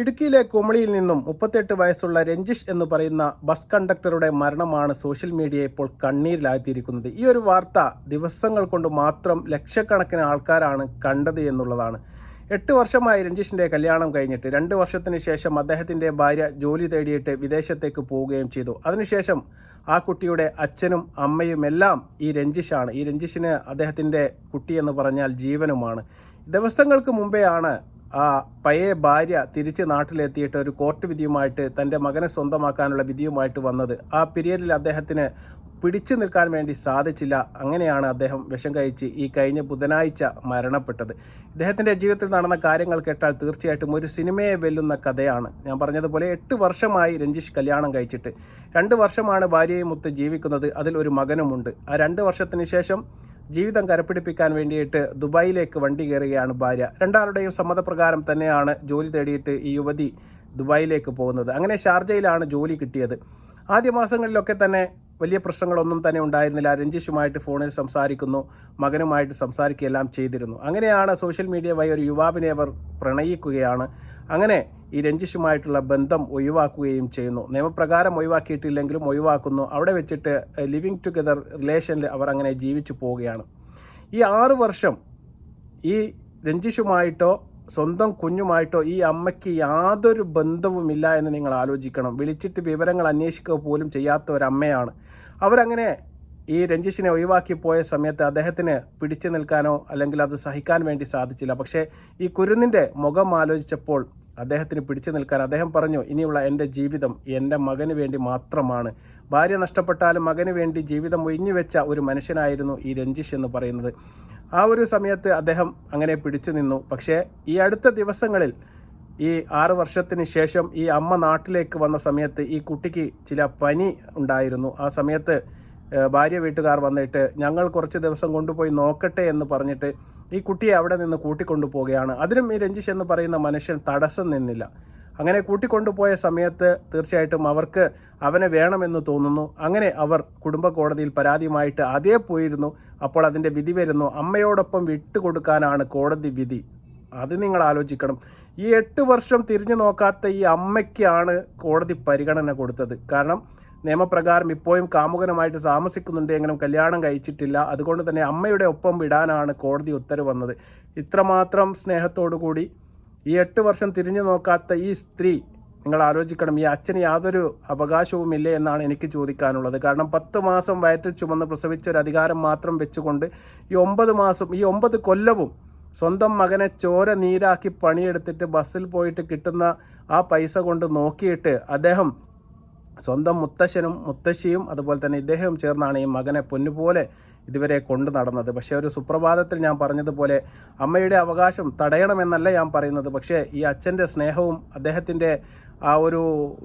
ഇടുക്കിയിലെ കുമളിയിൽ നിന്നും 38 വയസ്സുള്ള രഞ്ജിഷ് എന്ന് പറയുന്ന ബസ് കണ്ടക്ടറുടെ മരണമാണ് സോഷ്യൽ മീഡിയ ഇപ്പോൾ കണ്ണീരിലാഴ്ത്തിയിരിക്കുന്നത്. ഈ ഒരു വാർത്ത ദിവസങ്ങൾ കൊണ്ട് മാത്രം ലക്ഷക്കണക്കിന് ആൾക്കാരാണ് കണ്ടത് എന്നുള്ളതാണ്. 8 വർഷമായി രഞ്ജിഷിൻ്റെ കല്യാണം കഴിഞ്ഞിട്ട് 2 വർഷത്തിന് ശേഷം അദ്ദേഹത്തിൻ്റെ ഭാര്യ ജോലി തേടിയിട്ട് വിദേശത്തേക്ക് പോവുകയും ചെയ്തു. അതിനുശേഷം ആ കുട്ടിയുടെ അച്ഛനും അമ്മയും എല്ലാം ഈ രഞ്ജിഷാണ്. ഈ രഞ്ജിഷിന് അദ്ദേഹത്തിൻ്റെ കുട്ടി എന്ന് പറഞ്ഞാൽ ജീവനുമാണ്. ദിവസങ്ങൾക്ക് മുമ്പെയാണ് ആ പഴയ ഭാര്യ തിരിച്ച് നാട്ടിലെത്തിയിട്ട് ഒരു കോർട്ട് വിധിയുമായിട്ട് തൻ്റെ മകനെ സ്വന്തമാക്കാനുള്ള വിധിയുമായിട്ട് വന്നത്. ആ പീരിയഡിൽ അദ്ദേഹത്തിന് പിടിച്ചു നിൽക്കാൻ വേണ്ടി സാധിച്ചില്ല. അങ്ങനെയാണ് അദ്ദേഹം വിഷം കഴിച്ച് ഈ കഴിഞ്ഞ ബുധനാഴ്ച മരണപ്പെട്ടത്. ഇദ്ദേഹത്തിൻ്റെ ജീവിതത്തിൽ നടന്ന കാര്യങ്ങൾ കേട്ടാൽ തീർച്ചയായിട്ടും ഒരു സിനിമയെ വെല്ലുന്ന കഥയാണ്. ഞാൻ പറഞ്ഞതുപോലെ 8 വർഷമായി രഞ്ജിഷ് കല്യാണം കഴിച്ചിട്ട് 2 വർഷമാണ് ഭാര്യയുമൊത്ത് ജീവിക്കുന്നത്. അതിൽ ഒരു മകനുമുണ്ട്. ആ 2 വർഷത്തിന് ശേഷം ജീവിതം കരപ്പിടിപ്പിക്കാൻ വേണ്ടിയിട്ട് ദുബായിലേക്ക് വണ്ടി കയറുകയാണ് ഭാര്യ. രണ്ടാളുടെയും സമ്മതപ്രകാരം തന്നെയാണ് ജോലി തേടിയിട്ട് ഈ യുവതി ദുബായിലേക്ക് പോകുന്നത്. അങ്ങനെ ഷാർജയിലാണ് ജോലി കിട്ടിയത്. ആദ്യ മാസങ്ങളിലൊക്കെ തന്നെ വലിയ പ്രശ്നങ്ങളൊന്നും തന്നെ ഉണ്ടായിരുന്നില്ല. രഞ്ജിഷുമായിട്ട് ഫോണിൽ സംസാരിക്കുന്നു, മകനുമായിട്ട് സംസാരിക്കുകയെല്ലാം ചെയ്തിരുന്നു. അങ്ങനെയാണ് സോഷ്യൽ മീഡിയ വഴി ഒരു യുവാവിനെ അവർ പ്രണയിക്കുകയാണ്. അങ്ങനെ ഈ രഞ്ജിഷുമായിട്ടുള്ള ബന്ധം ഒഴിവാക്കുകയും ചെയ്യുന്നു. നിയമപ്രകാരം ഒഴിവാക്കിയിട്ടില്ലെങ്കിലും ഒഴിവാക്കുന്നു. അവിടെ വെച്ചിട്ട് ലിവിങ് ടുഗദർ റിലേഷനിൽ അവർ അങ്ങനെ ജീവിച്ചു പോവുകയാണ്. ഈ 6 വർഷം ഈ രഞ്ജിഷുമായിട്ടോ സ്വന്തം കുഞ്ഞുമായിട്ടോ ഈ അമ്മയ്ക്ക് യാതൊരു ബന്ധവുമില്ല എന്ന് നിങ്ങൾ ആലോചിക്കണം. വിളിച്ചിട്ട് വിവരങ്ങൾ അന്വേഷിക്കുക പോലും ചെയ്യാത്ത ഒരമ്മയാണ്. അവരങ്ങനെ ഈ രഞ്ജിഷിനെ ഒഴിവാക്കി പോയ സമയത്ത് അദ്ദേഹത്തിന് പിടിച്ചു നിൽക്കാനോ അല്ലെങ്കിൽ അത് സഹിക്കാൻ വേണ്ടി സാധിച്ചില്ല. പക്ഷേ ഈ കുരുന്നിൻ്റെ മുഖം ആലോചിച്ചപ്പോൾ അദ്ദേഹത്തിന് പിടിച്ചു നിൽക്കാൻ അദ്ദേഹം പറഞ്ഞു, ഇനിയുള്ള എൻ്റെ ജീവിതം എൻ്റെ മകന് വേണ്ടി മാത്രമാണ്. ഭാര്യ നഷ്ടപ്പെട്ടാലും മകന് വേണ്ടി ജീവിതം ഒഴിഞ്ഞുവെച്ച ഒരു മനുഷ്യനായിരുന്നു ഈ രഞ്ജിഷ് എന്ന് പറയുന്നത്. ആ ഒരു സമയത്ത് അദ്ദേഹം അങ്ങനെ പിടിച്ചു നിന്നു. പക്ഷേ ഈ അടുത്ത ദിവസങ്ങളിൽ ഈ 6 വർഷത്തിന് ശേഷം ഈ അമ്മ നാട്ടിലേക്ക് വന്ന സമയത്ത് ഈ കുട്ടിക്ക് ചില പനി ഉണ്ടായിരുന്നു. ആ സമയത്ത് ഭാര്യ വീട്ടുകാർ വന്നിട്ട് ഞങ്ങൾ കുറച്ച് ദിവസം കൊണ്ടുപോയി നോക്കട്ടെ എന്ന് പറഞ്ഞിട്ട് ഈ കുട്ടിയെ അവിടെ നിന്ന് കൂട്ടിക്കൊണ്ടു പോവുകയാണ്. അതിനും ഈ രഞ്ജിഷ് എന്ന് പറയുന്ന മനുഷ്യൻ തടസ്സം നിന്നില്ല. അങ്ങനെ കൂട്ടിക്കൊണ്ടുപോയ സമയത്ത് തീർച്ചയായിട്ടും അവർക്ക് അവനെ വേണമെന്ന് തോന്നുന്നു. അങ്ങനെ അവർ കുടുംബ കോടതിയിൽ പരാതിയുമായിട്ട് അതേ പോയിരുന്നു. അപ്പോൾ അതിൻ്റെ വിധി വരുന്നു. അമ്മയോടൊപ്പം വിട്ടുകൊടുക്കാനാണ് കോടതി വിധി. അത് നിങ്ങൾ ആലോചിക്കണം. ഈ 8 വർഷം തിരിഞ്ഞു നോക്കാത്ത ഈ അമ്മയ്ക്കാണ് കോടതി പരിഗണന കൊടുത്തത്. കാരണം നിയമപ്രകാരം ഇപ്പോഴും കാമുകനുമായിട്ട് താമസിക്കുന്നുണ്ടെങ്കിലും കല്യാണം കഴിച്ചിട്ടില്ല. അതുകൊണ്ട് തന്നെ അമ്മയുടെ ഒപ്പം വിടാനാണ് കോടതി ഉത്തരവ് വന്നത്. ഇത്രമാത്രം സ്നേഹത്തോടു കൂടി ഈ 8 വർഷം തിരിഞ്ഞു നോക്കാത്ത ഈ സ്ത്രീ, നിങ്ങൾ ആലോചിക്കണം, ഈ അച്ഛന് യാതൊരു അവകാശവുമില്ലേ എന്നാണ് എനിക്ക് ചോദിക്കാനുള്ളത്. കാരണം 10 മാസം വയറ്റിൽ ചുമന്ന് പ്രസവിച്ച ഒരു അധികാരം മാത്രം വെച്ചുകൊണ്ട് ഈ 9 മാസം, ഈ 9 കൊല്ലവും സ്വന്തം മകനെ ചോര നീരാക്കി പണിയെടുത്തിട്ട് ബസ്സിൽ പോയിട്ട് കിട്ടുന്ന ആ പൈസ കൊണ്ട് നോക്കിയിട്ട് അദ്ദേഹം സ്വന്തം മുത്തശ്ശനും മുത്തശ്ശിയും അതുപോലെ തന്നെ ഇദ്ദേഹവും ചേർന്നാണ് ഈ മകനെ പൊന്നുപോലെ ഇതുവരെ കൊണ്ടു നടന്നത്. പക്ഷേ ഒരു സുപ്രഭാതത്തിൽ ഞാൻ പറഞ്ഞതുപോലെ അമ്മയുടെ അവകാശം തടയണമെന്നല്ല ഞാൻ പറയുന്നത്. പക്ഷേ ഈ അച്ഛൻ്റെ സ്നേഹവും അദ്ദേഹത്തിൻ്റെ ആ ഒരു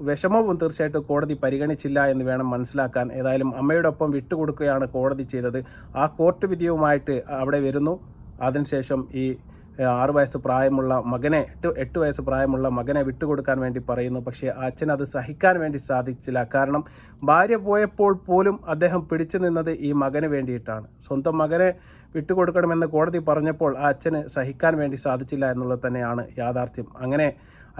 വിഷമവും തീർച്ചയായിട്ടും കോടതി പരിഗണിച്ചില്ല എന്ന് വേണം മനസ്സിലാക്കാൻ. ഏതായാലും അമ്മയുടെ ഒപ്പം വിട്ടുകൊടുക്കുകയാണ് കോടതി ചെയ്തത്. ആ കോർട്ട് വിധിയുമായിട്ട് അവിടെ വരുന്നു. അതിനുശേഷം ഈ 6 വയസ്സ് പ്രായമുള്ള മകനെ 8 വയസ്സ് പ്രായമുള്ള മകനെ വിട്ടുകൊടുക്കാൻ വേണ്ടി പറയുന്നു. പക്ഷേ ആ അച്ഛൻ അത് സഹിക്കാൻ വേണ്ടി സാധിച്ചില്ല. കാരണം ഭാര്യ പോയപ്പോൾ പോലും അദ്ദേഹം പിടിച്ചു നിന്നത് ഈ മകന് വേണ്ടിയിട്ടാണ്. സ്വന്തം മകനെ വിട്ടുകൊടുക്കണമെന്ന് കോടതി പറഞ്ഞപ്പോൾ ആ അച്ഛന് സഹിക്കാൻ വേണ്ടി സാധിച്ചില്ല എന്നുള്ളത് തന്നെയാണ് യാഥാർത്ഥ്യം. അങ്ങനെ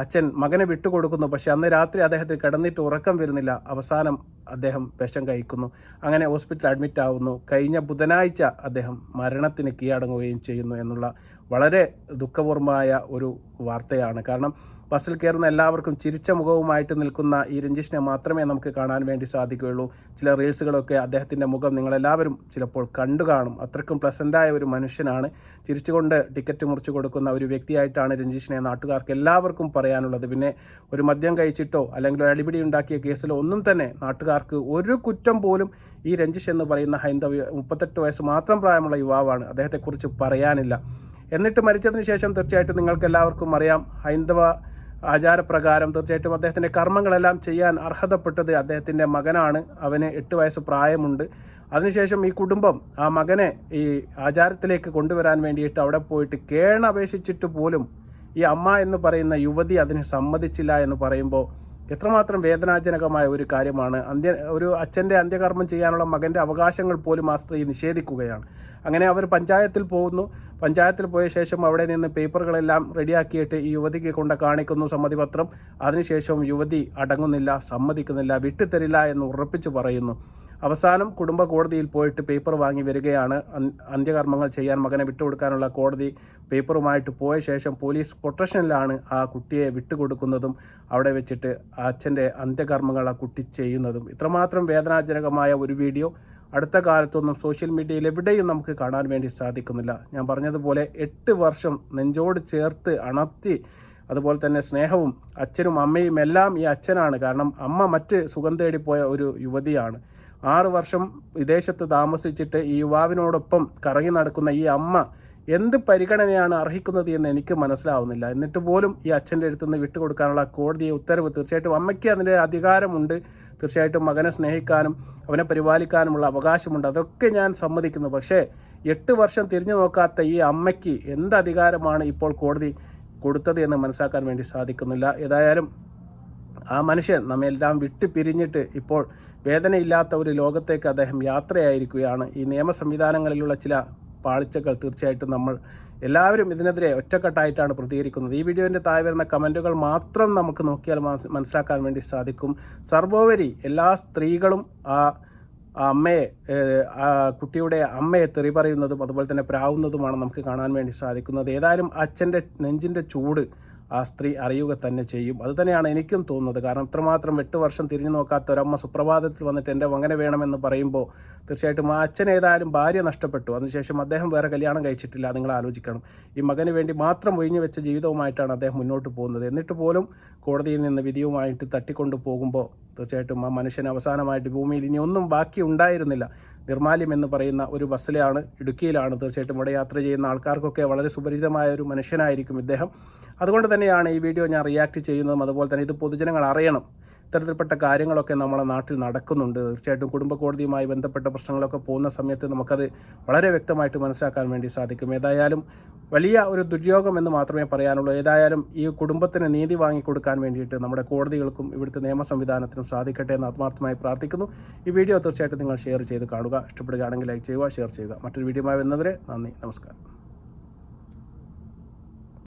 അച്ഛൻ മകനെ വിട്ടുകൊടുക്കുന്നു. പക്ഷേ അന്ന് രാത്രി അദ്ദേഹത്തിന് കിടന്നിട്ട് ഉറക്കം വരുന്നില്ല. അവസാനം അദ്ദേഹം വിഷം കഴിക്കുന്നു. അങ്ങനെ ഹോസ്പിറ്റലിൽ അഡ്മിറ്റ് ആവുന്നു. കഴിഞ്ഞ ബുധനാഴ്ച അദ്ദേഹം മരണത്തിന് കീഴടങ്ങുകയും ചെയ്യുന്നു എന്നുള്ള വളരെ ദുഃഖപൂർവമായ ഒരു വാർത്തയാണ്. കാരണം ബസ്സിൽ കയറുന്ന എല്ലാവർക്കും ചിരിച്ച മുഖവുമായിട്ട് നിൽക്കുന്ന ഈ രഞ്ജിഷിനെ മാത്രമേ നമുക്ക് കാണാൻ വേണ്ടി സാധിക്കുകയുള്ളൂ. ചില റീൽസുകളൊക്കെ അദ്ദേഹത്തിൻ്റെ മുഖം നിങ്ങളെല്ലാവരും ചിലപ്പോൾ കണ്ടു കാണും. അത്രയ്ക്കും പ്ലസൻ്റായ ഒരു മനുഷ്യനാണ്. ചിരിച്ചുകൊണ്ട് ടിക്കറ്റ് മുറിച്ച് കൊടുക്കുന്ന ഒരു വ്യക്തിയായിട്ടാണ് രഞ്ജിഷിനെ നാട്ടുകാർക്ക് എല്ലാവർക്കും പറയാനുള്ളത്. പിന്നെ ഒരു മദ്യം കഴിച്ചിട്ടോ അല്ലെങ്കിൽ ഒരു അടിപിടി ഉണ്ടാക്കിയ കേസിലോ ഒന്നും തന്നെ നാട്ടുകാർക്ക് ഒരു കുറ്റം പോലും ഈ രഞ്ജിഷ് എന്ന് പറയുന്ന 38 വയസ്സ് മാത്രം പ്രായമുള്ള യുവാവാണ്, അദ്ദേഹത്തെക്കുറിച്ച് പറയാനില്ല. എന്നിട്ട് മരിച്ചതിന് ശേഷം തീർച്ചയായിട്ടും നിങ്ങൾക്ക് എല്ലാവർക്കും അറിയാം, ഹൈന്ദവ ആചാരപ്രകാരം തീർച്ചയായിട്ടും അദ്ദേഹത്തിൻ്റെ കർമ്മങ്ങളെല്ലാം ചെയ്യാൻ അർഹതപ്പെട്ടത് അദ്ദേഹത്തിൻ്റെ മകനാണ്. അവന് 8 വയസ്സ് പ്രായമുണ്ട്. അതിനുശേഷം ഈ കുടുംബം ആ മകനെ ഈ ആചാരത്തിലേക്ക് കൊണ്ടുവരാൻ വേണ്ടിയിട്ട് അവിടെ പോയിട്ട് കേണപേക്ഷിച്ചിട്ട് പോലും ഈ അമ്മ എന്ന് പറയുന്ന യുവതി അതിന് സമ്മതിച്ചില്ല എന്ന് പറയുമ്പോൾ എത്രമാത്രം വേദനാജനകമായ ഒരു കാര്യമാണ്. ഒരു അച്ഛൻ്റെ അന്ത്യകർമ്മം ചെയ്യാനുള്ള മകൻ്റെ അവകാശങ്ങൾ പോലും ആ സ്ത്രീ നിഷേധിക്കുകയാണ്. അങ്ങനെ അവർ പഞ്ചായത്തിൽ പോകുന്നു. പഞ്ചായത്തിൽ പോയ ശേഷം അവിടെ നിന്ന് പേപ്പറുകളെല്ലാം റെഡിയാക്കിയിട്ട് ഈ യുവതിക്ക് കൊണ്ട് കാണിക്കുന്നു സമ്മതിപത്രം. അതിനുശേഷവും യുവതി അടങ്ങുന്നില്ല, സമ്മതിക്കുന്നില്ല, വിട്ടുതരില്ല എന്ന് ഉറപ്പിച്ചു പറയുന്നു. അവസാനം കുടുംബ കോടതിയിൽ പോയിട്ട് പേപ്പർ വാങ്ങി വരികയാണ്. അന്ത്യകർമ്മങ്ങൾ ചെയ്യാൻ മകനെ വിട്ടുകൊടുക്കാനുള്ള കോടതി പേപ്പറുമായിട്ട് പോയ ശേഷം പോലീസ് പ്രൊട്ടക്ഷനിലാണ് ആ കുട്ടിയെ വിട്ടുകൊടുക്കുന്നതും അവിടെ വെച്ചിട്ട് അച്ഛൻ്റെ അന്ത്യകർമ്മങ്ങൾ ആ കുട്ടി ചെയ്യുന്നതും. ഇത്രമാത്രം വേദനാജനകമായ ഒരു വീഡിയോ അടുത്ത കാലത്തൊന്നും സോഷ്യൽ മീഡിയയിൽ എവിടെയും നമുക്ക് കാണാൻ വേണ്ടി സാധിക്കുന്നില്ല. ഞാൻ പറഞ്ഞതുപോലെ 8 വർഷം നെഞ്ചോട് ചേർത്ത് അണർത്തി, അതുപോലെ തന്നെ സ്നേഹവും അച്ഛനും അമ്മയും എല്ലാം ഈ അച്ഛനാണ്. കാരണം അമ്മ മറ്റ് സുഖം തേടിപ്പോയ ഒരു യുവതിയാണ്. 6 വർഷം വിദേശത്ത് താമസിച്ചിട്ട് ഈ യുവാവിനോടൊപ്പം കറങ്ങി നടക്കുന്ന ഈ അമ്മ എന്ത് പരിഗണനയാണ് അർഹിക്കുന്നത് എന്ന് എനിക്ക് മനസ്സിലാവുന്നില്ല. എന്നിട്ട് പോലും ഈ അച്ഛൻ്റെ അടുത്ത് നിന്ന് വിട്ടുകൊടുക്കാനുള്ള കോടതി ഉത്തരവ്, തീർച്ചയായിട്ടും അമ്മയ്ക്ക് അതിൻ്റെ അധികാരമുണ്ട്. തീർച്ചയായിട്ടും മകനെ സ്നേഹിക്കാനും അവനെ പരിപാലിക്കാനുമുള്ള അവകാശമുണ്ട്, അതൊക്കെ ഞാൻ സമ്മതിക്കുന്നു. പക്ഷേ 8 വർഷം തിരിഞ്ഞു നോക്കാത്ത ഈ അമ്മയ്ക്ക് എന്ത് അധികാരമാണ് ഇപ്പോൾ കോടതി കൊടുത്തത് എന്ന് മനസ്സിലാക്കാൻ വേണ്ടി സാധിക്കുന്നില്ല. ഏതായാലും ആ മനുഷ്യൻ നമ്മെല്ലാം വിട്ടു പിരിഞ്ഞിട്ട് ഇപ്പോൾ വേദനയില്ലാത്ത ഒരു ലോകത്തേക്ക് അദ്ദേഹം യാത്രയായിരിക്കുകയാണ്. ഈ നിയമ സംവിധാനങ്ങളിലുള്ള ചില പാളിച്ചകൾ തീർച്ചയായിട്ടും നമ്മൾ എല്ലാവരും ഇതിനെതിരെ ഒറ്റക്കെട്ടായിട്ടാണ് പ്രതികരിക്കുന്നത്. ഈ വീഡിയോൻ്റെ താഴെ വരുന്ന കമൻറ്റുകൾ മാത്രം നമുക്ക് നോക്കിയാൽ മനസ്സിലാക്കാൻ വേണ്ടി സാധിക്കും. സർവോപരി എല്ലാ സ്ത്രീകളും ആ അമ്മയെ, ആ കുട്ടിയുടെ അമ്മയെ തെറി പറയുന്നതും അതുപോലെ തന്നെ പ്രാവുന്നതുമാണ് നമുക്ക് കാണാൻ വേണ്ടി സാധിക്കുന്നത്. ഏതായാലും അച്ഛൻ്റെ നെഞ്ചിൻ്റെ ചൂട് ആ സ്ത്രീ അറിയുക തന്നെ ചെയ്യും. അതുതന്നെയാണ് എനിക്കും തോന്നുന്നത്. കാരണം ഇത്രമാത്രം 8 വർഷം തിരിഞ്ഞു നോക്കാത്ത ഒരമ്മ സുപ്രഭാതത്തിൽ വന്നിട്ട് എൻ്റെ മകനെ വേണമെന്ന് പറയുമ്പോൾ തീർച്ചയായിട്ടും ആ അച്ഛൻ ഏതായാലും ഭാര്യ നഷ്ടപ്പെട്ടു. അതിനുശേഷം അദ്ദേഹം വേറെ കല്യാണം കഴിച്ചിട്ടില്ല. നിങ്ങൾ ആലോചിക്കണം, ഈ മകന് വേണ്ടി മാത്രം ഒഴിഞ്ഞു വെച്ച ജീവിതവുമായിട്ടാണ് അദ്ദേഹം മുന്നോട്ട് പോകുന്നത്. എന്നിട്ട് പോലും കോടതിയിൽ നിന്ന് വിധിയുമായിട്ട് തട്ടിക്കൊണ്ടു പോകുമ്പോൾ തീർച്ചയായിട്ടും ആ മനുഷ്യന് അവസാനമായിട്ട് ഭൂമിയിൽ ഇനി ഒന്നും ബാക്കി ഉണ്ടായിരുന്നില്ല. നിർമാല്യം എന്ന് പറയുന്ന ഒരു ബസ്സിലാണ്, ഇടുക്കിയിലാണ്. തീർച്ചയായിട്ടും ഇവിടെ യാത്ര ചെയ്യുന്ന ആൾക്കാർക്കൊക്കെ വളരെ സുപരിചിതമായ ഒരു മനുഷ്യനായിരിക്കും ഇദ്ദേഹം. അതുകൊണ്ട് തന്നെയാണ് ഈ വീഡിയോ ഞാൻ റിയാക്ട് ചെയ്യുന്നതും. അതുപോലെ തന്നെ ഇത് പൊതുജനങ്ങൾ അറിയണം, ഇത്തരത്തിൽപ്പെട്ട കാര്യങ്ങളൊക്കെ നമ്മുടെ നാട്ടിൽ നടക്കുന്നുണ്ട്. തീർച്ചയായിട്ടും കുടുംബ കോടതിയുമായി ബന്ധപ്പെട്ട പ്രശ്നങ്ങളൊക്കെ പോകുന്ന സമയത്ത് നമുക്കത് വളരെ വ്യക്തമായിട്ട് മനസ്സിലാക്കാൻ വേണ്ടി സാധിക്കും. ഏതായാലും വലിയ ഒരു ദുര്യോഗം എന്ന് മാത്രമേ പറയാനുള്ളൂ. ഏതായാലും ഈ കുടുംബത്തിന് നീതി വാങ്ങിക്കൊടുക്കാൻ വേണ്ടിയിട്ട് നമ്മുടെ കോടതികൾക്കും ഇവിടുത്തെ നിയമ സംവിധാനത്തിനും സാധിക്കട്ടെ എന്ന് ആത്മാർത്ഥമായി പ്രാർത്ഥിക്കുന്നു. ഈ വീഡിയോ തീർച്ചയായിട്ടും നിങ്ങൾ ഷെയർ ചെയ്ത് കാണുക. ഇഷ്ടപ്പെടുകയാണെങ്കിൽ ലൈക്ക് ചെയ്യുക, ഷെയർ ചെയ്യുക. മറ്റൊരു വീഡിയോയുമായി വരുന്നവരെ നന്ദി, നമസ്കാരം.